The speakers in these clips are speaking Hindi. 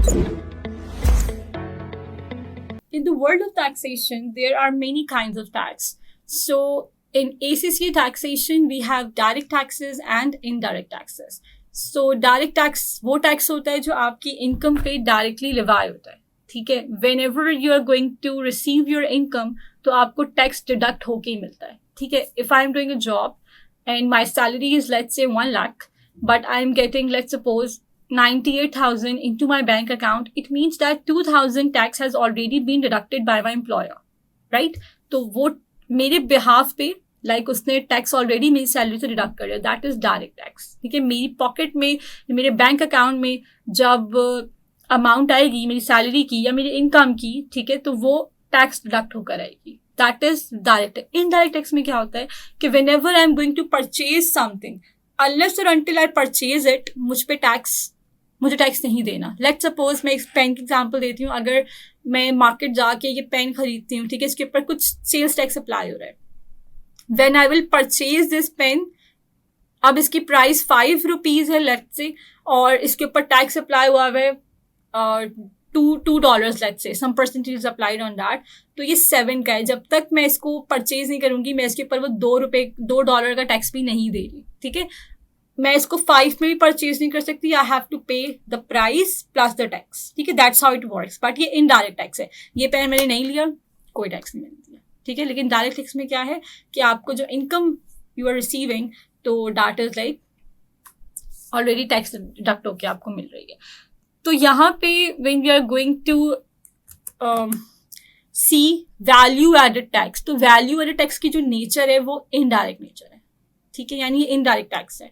In the world of taxation, there are many kinds of tax. So in ACCA taxation, we have direct taxes and indirect taxes. So direct tax वो tax होता है जो आपकी income पे directly लेवाय होता है, ठीक है. Whenever you are going to receive your income, तो आपको tax deduct होके ही मिलता है, ठीक है. If I am doing a job and my salary is let's say 1 lakh, but I am getting, let's suppose, 98,000 into my bank account, it means that 2,000 tax has already been deducted by my employer, right? तो वो मेरे behalf पे उसने टैक्स ऑलरेडी मेरी सैलरी से डिडक्ट कर दिया. दैट इज डायरेक्ट टैक्स, ठीक है. मेरी पॉकेट में, मेरे बैंक अकाउंट में जब अमाउंट आएगी मेरी सैलरी की या मेरी इनकम की, ठीक है, तो वो टैक्स डिडक्ट होकर आएगी. That is direct. Indirect tax में क्या होता है कि whenever I am going to purchase something, unless और अनटिल आई परचेज इट, मुझे टैक्स नहीं देना. लेट्स सपोज मैं एक पेन की एग्जांपल देती हूँ. अगर मैं मार्केट जाके ये पेन खरीदती हूँ, ठीक है, इसके ऊपर कुछ सेल्स टैक्स अप्लाई हो रहा है. When I will purchase this pen, अब इसकी प्राइस 5 रुपीज़ है लेट्स से, और इसके ऊपर टैक्स अप्लाई हुआ है $2 let's say, some percentage applied on that, तो ये 7 का है. जब तक मैं इसको परचेज नहीं करूँगी, मैं इसके ऊपर वो $2 का टैक्स भी नहीं दे रही, ठीक है. मैं इसको 5 में भी परचेज नहीं कर सकती. आई हैव टू पे the price plus the tax, ठीक है. That's how it works. But ये इनडायरेक्ट टैक्स है. ये पेन मैंने नहीं लिया, कोई टैक्स नहीं मैंने दिया, ठीक है. लेकिन डायरेक्ट टैक्स में क्या है कि आपको जो इनकम यू आर रिसीविंग, तो that is already tax deduct होके आपको मिल रही है. तो यहाँ पे when we are going to see value added tax, तो वैल्यू एडेड टैक्स की जो नेचर है वो इनडायरेक्ट नेचर है, ठीक है. यानी ये इनडायरेक्ट टैक्स है.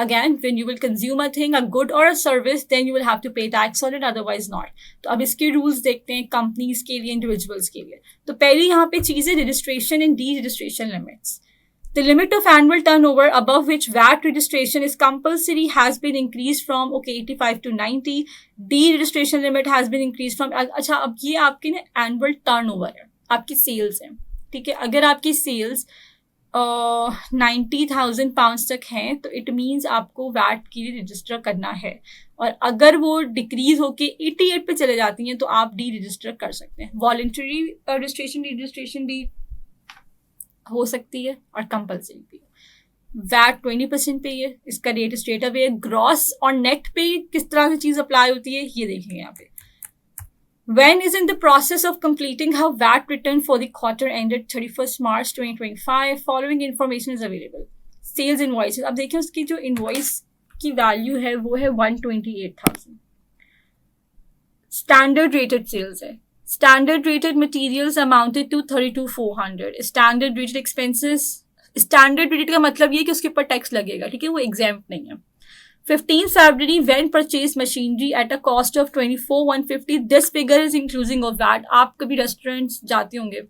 Again, when you will consume a thing, a good or a service, then you will have to pay tax on it, otherwise not. तो अब इसके रूल्स देखते हैं कंपनीज के लिए, इंडिविजुअल्स के लिए. तो पहले यहाँ पे चीज़ें registration and D registration limits. The limit of annual turnover above which VAT registration is compulsory has been increased from 85 to 90. De-registration limit has been increased from, अच्छा अब ये आपके ना annual turnover है, आपकी सेल्स है, ठीक है. अगर आपकी सेल्स 90,000 पाउंड तक हैं, तो इट मीन्स आपको वैट के लिए रजिस्टर करना है. और अगर वो डिक्रीज होके 88 पे चले जाती हैं, तो आप डी रजिस्टर कर सकते हैं. वॉलंटरी रजिस्ट्रेशन भी हो सकती है और कंपल्सरी भी. वैट 20% पे है, इसका रेट स्ट्रेट अवे है. ग्रॉस और नेट पे किस तरह की चीज़ अप्लाई होती है ये देखेंगे यहाँ पे. When is in the process of completing her VAT return for the quarter ended 31st March 2025. Following information is available. Sales invoices. अब देखिए उसकी जो invoice की value है वो है 128,000. Standard rated sales है. Standard rated materials amounted to 32,400. Standard rated expenses. Standard rated का मतलब ये कि उसके ऊपर टैक्स लगेगा, ठीक है, वो exempt नहीं है. 15th February, when purchased machinery at a cost of 24,150. This figure is inclusive of VAT. आप कभी रेस्टोरेंट्स जाते होंगे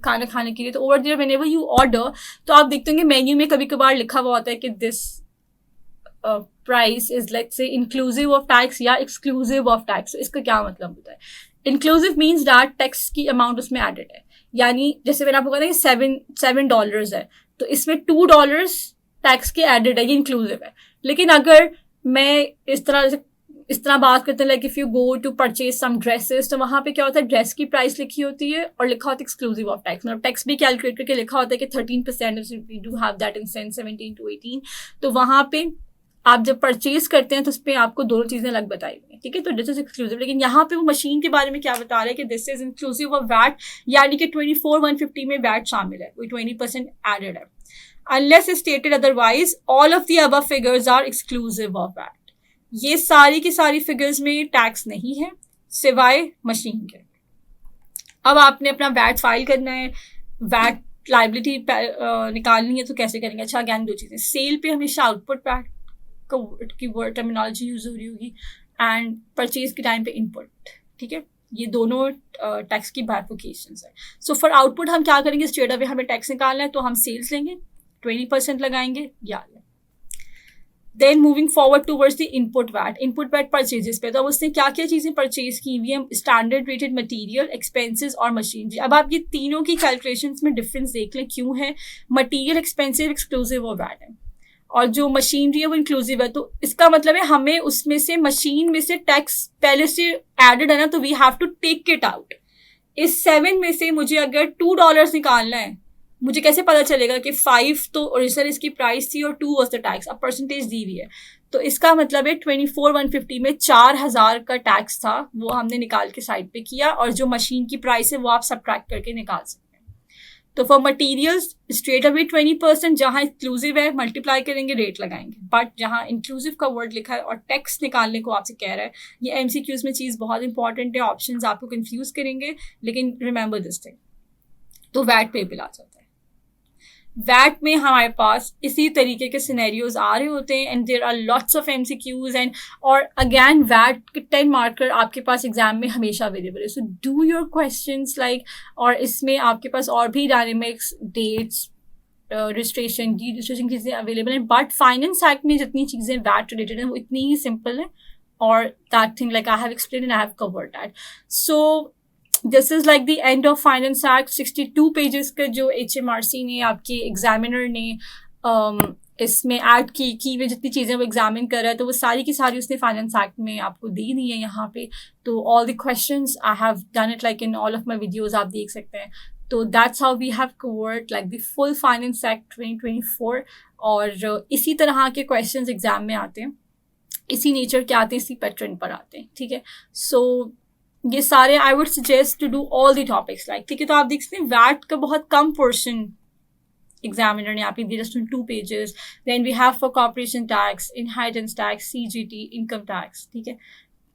खाना खाने के लिए, तो over there whenever you order, तो आप देखते होंगे मेन्यू में कभी कभार लिखा हुआ होता है कि this price is let's say inclusive of tax या एक्सक्लूसिव ऑफ टैक्स. इसका क्या मतलब होता है? इंक्लूसिव मीन्स दैट टैक्स की अमाउंट उसमें एडेड है. यानी जैसे मैंने आपको कहा था कि $7 है, तो इसमें $2 टैक्स के एडेड है, ये इंक्लूसिव है. लेकिन अगर मैं इस तरह बात करते हैं, like if you go to purchase some dresses, तो वहाँ पे क्या होता है, ड्रेस की प्राइस लिखी होती है और लिखा होता है एक्सक्लूसिव ऑफ टैक्स. मतलब टैक्स भी कैलकुलेट करके लिखा होता है कि 13% do have that in 17 to 18. तो वहाँ पे आप जब परचेज करते हैं तो उस पर आपको दोनों चीज़ें अलग बताई हुई हैं, ठीक है. तो दिस इज एक्सक्लूसिव. लेकिन यहाँ पे वो मशीन के बारे में क्या बता रहा है कि this is inclusive of VAT, यानी कि 24,150 में वैट शामिल है, वही 20% एडेड है. Unless stated otherwise, all of the above figures are exclusive of VAT. ये सारी की सारी फिगर्स में टैक्स नहीं है सिवाय मशीन के. अब आपने अपना वैट फाइल करना है, वैट लाइबिलिटी निकालनी है, तो कैसे करेंगे? अच्छा, अगेन दो चीज़ें. सेल पे हमेशा आउटपुट वैट की वर्ड टर्मिनोलॉजी यूज हो रही होगी, एंड परचेज के टाइम पे इनपुट, ठीक है. ये दोनों टैक्स की बाइफिकेशंस है. सो फॉर आउटपुट हम क्या करेंगे, स्ट्रेट अवे हमें टैक्स निकालना है, तो हम सेल्स लेंगे, 20% लगाएंगे, या then moving forward towards the input VAT purchases पे. तो अब उसने क्या क्या चीज़ें परचेज की हुई है, स्टैंडर्ड रेटेड मटेरियल, एक्सपेंसेस और मशीनरी. अब आप ये तीनों की कैलकुलेशंस में डिफरेंस देख लें क्यों है. Material expensive exclusive of VAT है, और जो मशीनरी है वो इंक्लूसिव है, तो इसका मतलब है हमें उसमें से मशीन में से टैक्स पहले से एडेड है ना, तो we have to take it out. इस 7 में से मुझे अगर $2 निकालना है, मुझे कैसे पता चलेगा कि 5 तो ओरिजिनल इसकी प्राइस थी और 2 वाज द टैक्स. अब परसेंटेज दी हुई है, तो इसका मतलब है 24,150 में 4,000 का टैक्स था, वो हमने निकाल के साइड पे किया, और जो मशीन की प्राइस है वो आप सब्ट्रैक्ट करके निकाल सकते हैं. तो फॉर मटीरियल्स स्ट्रेट अवे 20%, जहाँ इंक्लूसिव है मल्टीप्लाई करेंगे रेट लगाएंगे, बट जहाँ इंक्लूसिव का वर्ड लिखा है और टैक्स निकालने को आपसे कह रहा है, ये MCQs में चीज़ बहुत इंपॉर्टेंट है. ऑप्शंस आपको कंफ्यूज करेंगे, लेकिन रिमेंबर दिस थिंग. तो वैट पे बिल आ जाता है. वैट में हमारे पास इसी तरीके के सिनेरियोज आ रहे होते हैं, and there are lots of MCQs and और अगैन वैट के 10 मार्कर आपके पास एग्जाम में हमेशा अवेलेबल है. So do your questions like, और इसमें आपके पास और भी dynamics, dates, registration, deregistration चीज़ें अवेलेबल हैं, बट फाइनेंस एक्ट में जितनी चीज़ें वैट रिलेटेड हैं वो इतनी ही सिंपल है, और that thing like I have explain and I have covered that. So this is like the end of finance act. 62 pages का जो HMRC ने, आपके एग्जामिनर ने इसमें ऐड की हुई जितनी चीज़ें वो एग्जामिन कर रहा है, तो वो सारी की सारी उसने फाइनेंस एक्ट में आपको दी दी है यहाँ पे. तो all the questions I have done it like in all of my videos, आप देख सकते हैं. तो that's how we have covered like the full finance act 2024. और इसी तरह के क्वेश्चंस एग्जाम में आते हैं, इसी नेचर के आते हैं, इसी पैटर्न पर आते हैं. ठीक है, सो ये सारे I would suggest to do all the topics like. ठीक है, तो आप देख सकते हैं वैट का बहुत कम पोर्शन एग्जामिनर ने आप दिया, just 2 pages. Then we have for corporation tax, inheritance tax, CGT, income tax. ठीक है,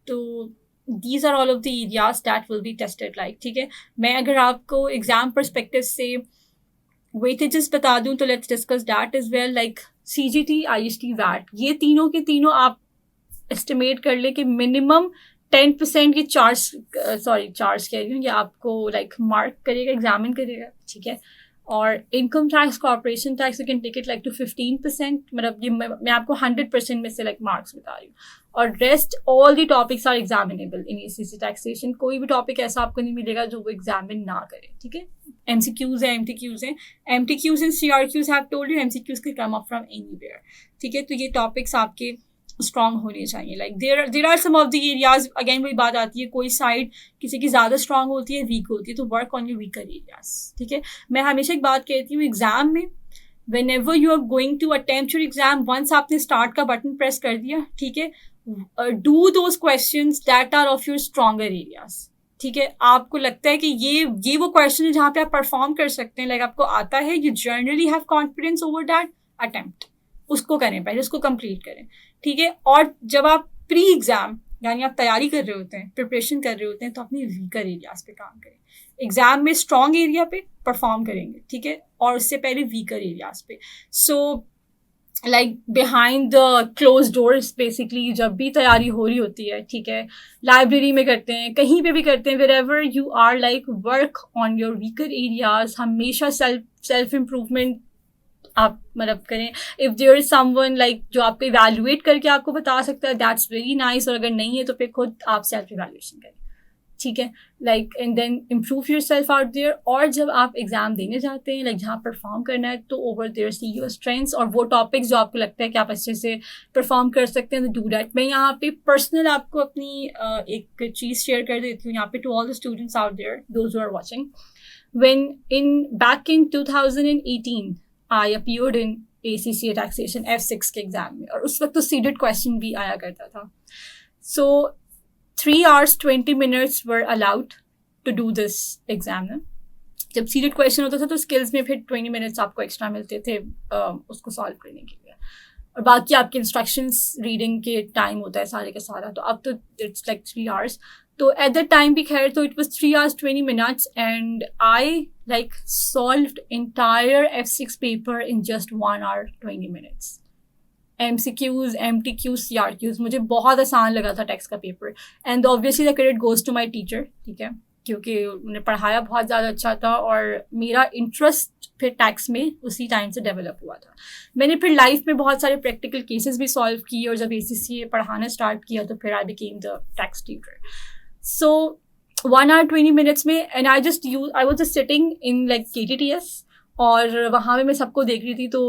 तो these are all of the areas that will be tested like. ठीक है, मैं अगर आपको एग्जाम परस्पेक्टिव से वेटेजेस बता दूं तो let's discuss that as well. Like CGT, IST, VAT, ये तीनों के तीनों आप एस्टिमेट कर ले कि मिनिमम 10% की चार्ज कह रही हूँ, ये आपको लाइक मार्क करेगा, एग्जामिन करेगा. ठीक है, और income tax, corporation tax, you can take it like to 15%. मतलब ये मैं आपको 100% में से लाइक मार्क्स बता रही हूँ, और rest all the topics are examinable in ACC taxation. कोई भी टॉपिक ऐसा आपको नहीं मिलेगा जो वो एग्जामिन ना करे. ठीक है, MCQs है, MTQs हैं. MTQs and CRQs have told you, MCQs can come up from anywhere. ठीक है, तो ये टॉपिक्स आपके स्ट्रांग होने चाहिए. Like there are some of the areas, again वही बात आती है, कोई साइड किसी की ज़्यादा स्ट्रांग होती है, वीक होती है, तो work on your weaker areas. ठीक है, मैं हमेशा एक बात कहती हूँ, एग्जाम में whenever you are going to attempt your exam, once आपने स्टार्ट का बटन प्रेस कर दिया, ठीक है, do those questions that are of your stronger areas. ठीक है, आपको लगता है कि ये वो क्वेश्चन है जहाँ पे आप परफॉर्म कर सकते हैं, लाइक आपको आता है, you generally have confidence over that attempt, उसको करें, पहले उसको कंप्लीट करें. ठीक है, और जब आप प्री एग्जाम यानी आप तैयारी कर रहे होते हैं, प्रिपरेशन कर रहे होते हैं, तो अपने वीकर एरियाज पे काम करें. एग्जाम में स्ट्रॉन्ग एरिया पे परफॉर्म करेंगे. ठीक है, और उससे पहले वीकर एरियाज पे. So like behind the close doors basically जब भी तैयारी हो रही होती है, ठीक है, लाइब्रेरी में करते हैं, कहीं पे भी करते हैं, wherever you are like work on your weaker areas. हमेशा सेल्फ इम्प्रूवमेंट आप मतलब करें. If there is someone like जो आपको इवैल्यूएट करके आपको बता सकता है, दैट्स वेरी नाइस. और अगर नहीं है तो फिर खुद आप सेल्फ इवैल्यूएशन करें. ठीक है, like and then improve yourself out there. और जब आप एग्जाम देने जाते हैं, लाइक जहाँ परफॉर्म करना है, तो over there see your strengths, और वो टॉपिक्स जो आपको लगता है कि आप अच्छे से परफॉर्म कर सकते हैं, तो डू डैट. मैं यहाँ पे पर्सनल आपको अपनी एक चीज़ शेयर कर देती हूँ यहाँ पे to all the students out there, those who are watching. back in 2018 I appeared in ACCA taxation F6 के एग्जाम में, और उस वक्त तो सीडेड क्वेश्चन भी आया करता था. So 3 hours 20 minutes were allowed to do this exam. जब सीडेड क्वेश्चन होता था तो स्किल्स में फिर 20 minutes आपको एक्स्ट्रा मिलते थे उसको सॉल्व करने के लिए, और बाकी आपके इंस्ट्रक्शंस रीडिंग के टाइम होता है सारे का सारा. तो अब तो इट्स लाइक 3 hours. तो एट द टाइम भी खैर तो it was 3 hours 20 minutes and I like solved entire F6 paper in just 1 hour 20 minutes. MCQs, MTQs, CRQs, मुझे बहुत आसान लगा था टैक्स का paper. And obviously the credit goes to my teacher. ठीक है, क्योंकि उन्हें पढ़ाया बहुत ज़्यादा अच्छा था, और मेरा इंटरेस्ट फिर टैक्स में उसी टाइम से डेवलप हुआ था. मैंने फिर लाइफ में बहुत सारे प्रैक्टिकल केसेस भी सॉल्व किए, और जब ACCA पढ़ाना स्टार्ट किया तो फिर I became the tax teacher. So 1 hour 20 minutes में, and I was just sitting in like KTTS, और वहाँ पे मैं सबको देख रही थी. तो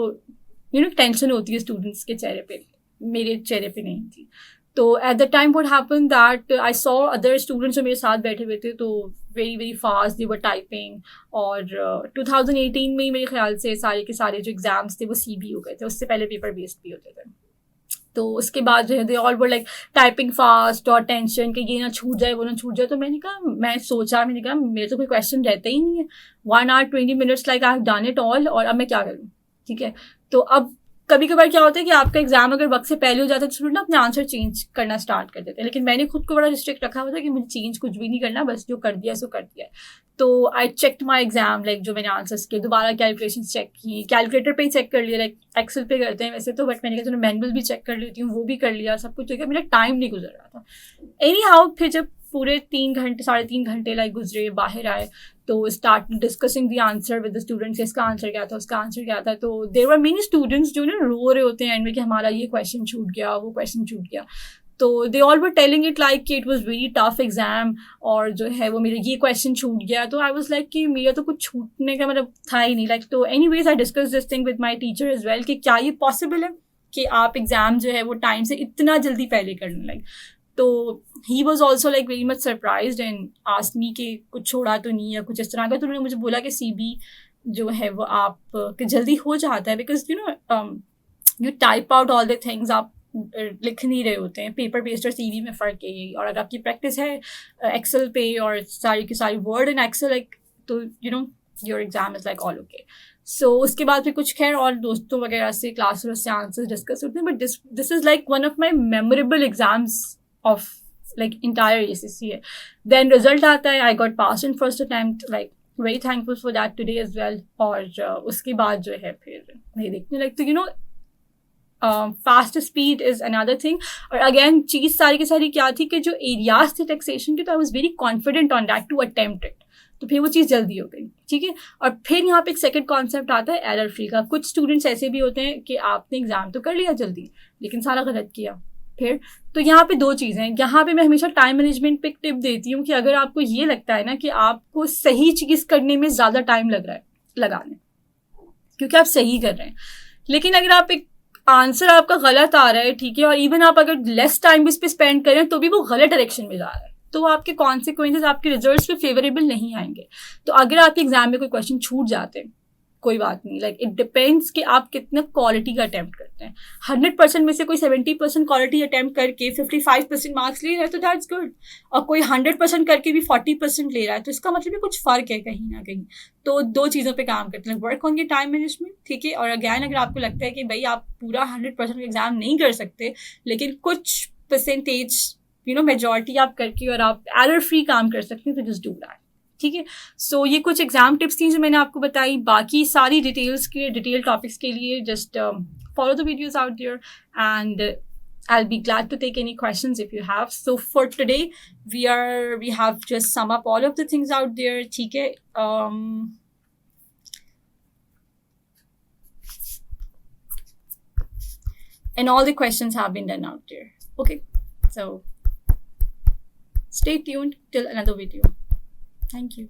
टेंशन होती है स्टूडेंट्स के चेहरे पे, मेरे चेहरे पे नहीं थी। तो at the time what happened that I saw other students जो मेरे साथ बैठे हुए थे, तो वेरी वेरी फास्ट दे वर टाइपिंग। और 2018 में ही मेरे ख्याल से सारे के सारे जो एग्जाम्स थे वो CB हो गए थे, उससे पहले पेपर बेस्ड भी होते थे। तो उसके बाद जो है दे all were like typing fast और टेंशन कि ये ना छूट जाए वो ना छूट जाए। तो मैंने कहा मेरे तो कोई क्वेश्चन रहता ही नहीं है, 1 hour 20 minutes like I have done it all, और अब मैं क्या करूँ, ठीक है। तो अब कभी कभार क्या होता है कि आपका एग्जाम अगर वक्त से पहले हो जाता है तो स्टूडेंट अपने आंसर चेंज करना स्टार्ट कर देते हैं, लेकिन मैंने खुद को बड़ा रिस्ट्रिक्ट रखा हुआ था कि मुझे चेंज कुछ भी नहीं करना, बस जो कर दिया सो कर दिया। तो I checked my exam, like जो मैंने आंसर्स किए दोबारा कैलकुलेशन चेक की, कैलकुलेटर पे ही चेक कर लिया, लाइक एक्सेल पे करते हैं वैसे तो, बट मैंने कहा चलो मैनुअल भी चेक कर लेती हूँ, वो भी कर लिया, सब कुछ ठीक है, मेरा टाइम नहीं गुजर रहा था। एनी हाउ फिर जब पूरे 3 घंटे लाइक गुजरे, बाहर आए, तो start discussing the answer with the students, इसका आंसर क्या था, उसका आंसर क्या था। तो देयर वर मेनी स्टूडेंट्स जो ना रो रहे होते हैं एंड में कि हमारा ये क्वेश्चन छूट गया, वो क्वेश्चन छूट गया। तो they all were telling it like कि it was very tough exam, और जो है वो मेरा ये क्वेश्चन छूट गया। तो आई वाज लाइक कि मेरा तो कुछ छूटने का मतलब था ही नहीं, लाइक। तो anyways I discuss this thing with my teacher as well कि क्या ये पॉसिबल है कि आप एग्जाम जो है वो टाइम से इतना जल्दी पहले कर लें, लाइक। तो he was also like very much surprise and asked me कि कुछ छोड़ा तो नहीं या कुछ इस तरह का। तो उन्होंने मुझे बोला कि CB जो है वो आप कि जल्दी हो जाता है, because you type out all the things, आप लिख नहीं रहे होते हैं। पेपर बेस्ड और CB में फ़र्क है यही। और अगर आपकी प्रैक्टिस है एक्सेल पे और सारी की सारी वर्ड इन एक्सेल, लाइक, तो your exam is like all okay. So उसके बाद फिर कुछ खैर और दोस्तों वगैरह से क्लास से आंसर्स डिस्कस होते हैं, but this is like one of my memorable exams of like entire ACC है। Then result आता है, I got passed in first attempt, like very thankful for that today as well। और उसके बाद जो है फिर नहीं देखने लगती, fast speed is another thing. और अगेन चीज़ सारी की सारी क्या थी कि जो एरियाज थे टैक्सेशन के, तो I was very confident on that to attempt it, तो फिर वो चीज़ जल्दी हो गई, ठीक है। और फिर यहाँ पे एक सेकंड कॉन्सेप्ट आता है एरर फ्री का। कुछ स्टूडेंट्स ऐसे भी होते हैं कि आपने एग्जाम तो कर लिया जल्दी, लेकिन सारा गलत किया फिर। तो यहाँ पे 2 चीज़ें हैं। यहाँ पे मैं हमेशा टाइम मैनेजमेंट पे एक टिप देती हूँ कि अगर आपको ये लगता है ना कि आपको सही चीज़ करने में ज़्यादा टाइम लग रहा है लगाने, क्योंकि आप सही कर रहे हैं, लेकिन अगर आप एक आंसर आपका गलत आ रहा है, ठीक है, और इवन आप अगर लेस टाइम इस पर स्पेंड करें तो भी वो गलत डायरेक्शन में जा रहा है, तो आपके कॉन्सिक्वेंसेज आपके रिजल्ट्स पे फेवरेबल नहीं आएंगे। तो अगर आपके एग्जाम में कोई क्वेश्चन छूट जाते हैं, कोई बात नहीं, लाइक इट डिपेंड्स कि आप कितना क्वालिटी का अटैम्प्ट करते हैं। 100% में से कोई 70% क्वालिटी अटैम्प्ट करके 55% मार्क्स ले रहा है तो दैट्स गुड, और कोई 100% करके भी 40% ले रहा है तो इसका मतलब कुछ फ़र्क है कहीं ना कहीं। तो 2 चीज़ों पे काम करते हैं, work on your time management, ठीक है। और अगैन अगर आपको लगता है कि भाई आप पूरा 100% एग्जाम नहीं कर सकते, लेकिन कुछ परसेंटेज मेजॉरिटी आप करके और आप एरर फ्री काम कर सकते हैं, तो जस्ट डू दैट, ठीक है। सो ये कुछ एग्जाम टिप्स थी जो मैंने आपको बताई। बाकी सारी डिटेल टॉपिक्स के लिए just follow the videos out there and I'll be glad to take any questions if you have. So for today we have just sum up all of the things out there, ठीक है। And all the questions have been done out there. Okay, so stay tuned till another video. Thank you.